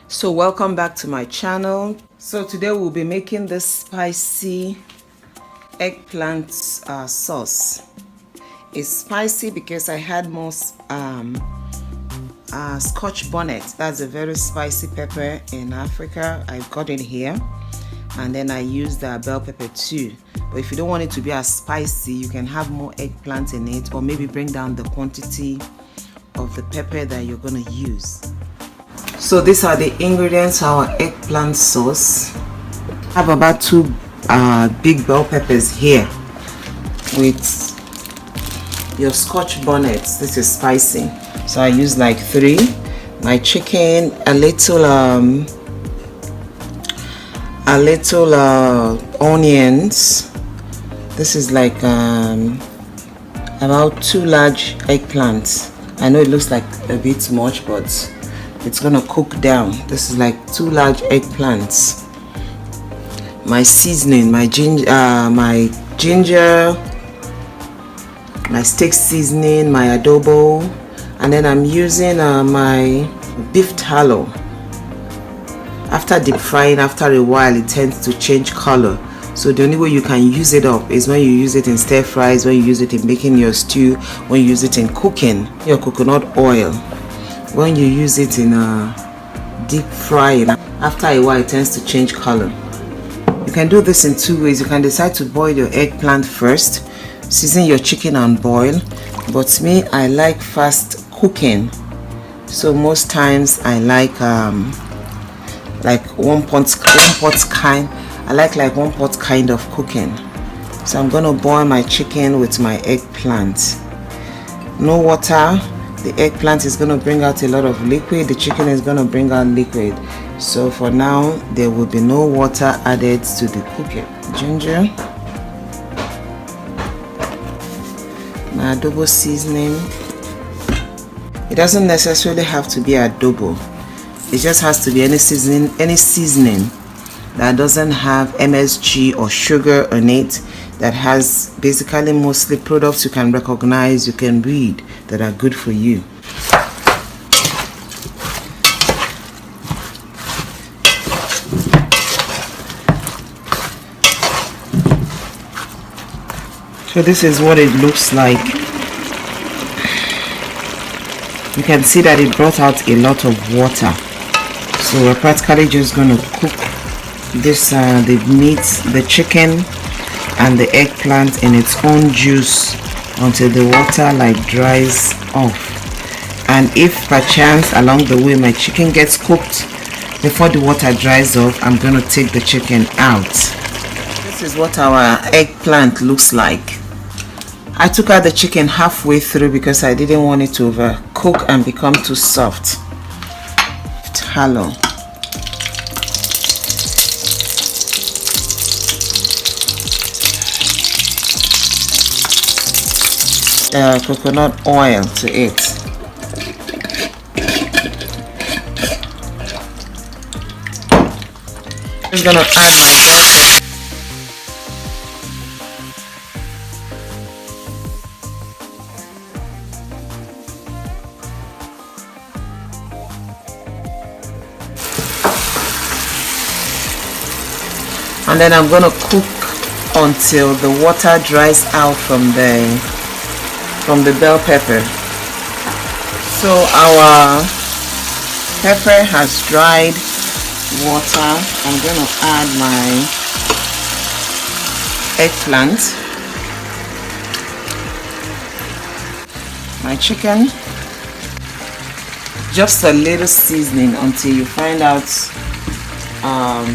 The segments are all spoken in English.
So welcome back to my channel. So today we'll be making this spicy eggplant sauce. It's spicy because I had more Scotch bonnet. That's a very spicy pepper in Africa. I got it here, and then I used bell pepper too. But if you don't want it to be as spicy, you can have more eggplant in it, or maybe bring down the quantity of the pepper that you're going to use. So these are the ingredients for our eggplant sauce. I have about 2 big bell peppers here with your Scotch bonnet. This is spicy, so I use like 3. My chicken, a little onions. This is like about 2 large eggplants. I know it looks like a bit much, but it's gonna cook down. This is like 2 large eggplants. My seasoning, my ginger, my steak seasoning, my adobo, and then I'm using my beef tallow. After deep frying, after a while, it tends to change color. So the only way you can use it up is when you use it in stir fries, when you use it in making your stew, when you use it in cooking your coconut oil. When you use it in deep frying, after a while it tends to change color. You can do this in 2 ways. You can decide to boil your eggplant first, season your chicken and boil, but me, I like fast cooking, so most times I like one pot kind of cooking. So I'm gonna boil my chicken with my eggplant. No water. The eggplant is gonna bring out a lot of liquid. The chicken is gonna bring out liquid. So for now, there will be no water added to the cooking. Ginger, my adobo seasoning. It doesn't necessarily have to be adobo. It just has to be any seasoning that doesn't have MSG or sugar on it, that has basically mostly products you can recognize, you can read, that are good for you. So this is what it looks like. You can see that it brought out a lot of water. So we're practically just going to cook this the meat, the chicken and the eggplant in its own juice until the water dries off. And if perchance along the way my chicken gets cooked before the water dries off, I'm going to take the chicken out. This is what our eggplant looks like. I took out the chicken halfway through because I didn't want it to overcook and become too soft. Tallow. Coconut oil to it. I'm just gonna add my bell pepper. And then I'm gonna cook until the water dries out from the bell pepper. So our pepper has dried water. I'm gonna add my eggplant, my chicken, just a little seasoning until you find out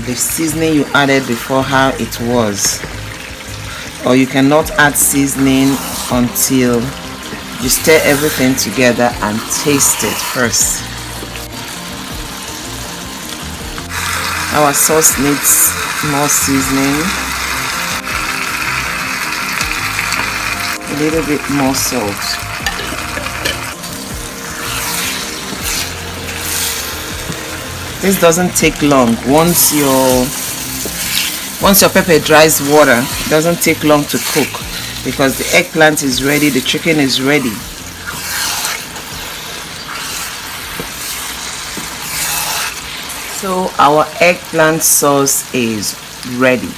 the seasoning you added before how it was, or you cannot add seasoning until you stir everything together and taste it first. Our sauce needs more seasoning, a little bit more salt. This doesn't take long. Once your pepper dries water, it doesn't take long to cook because the eggplant is ready, the chicken is ready. So our eggplant sauce is ready.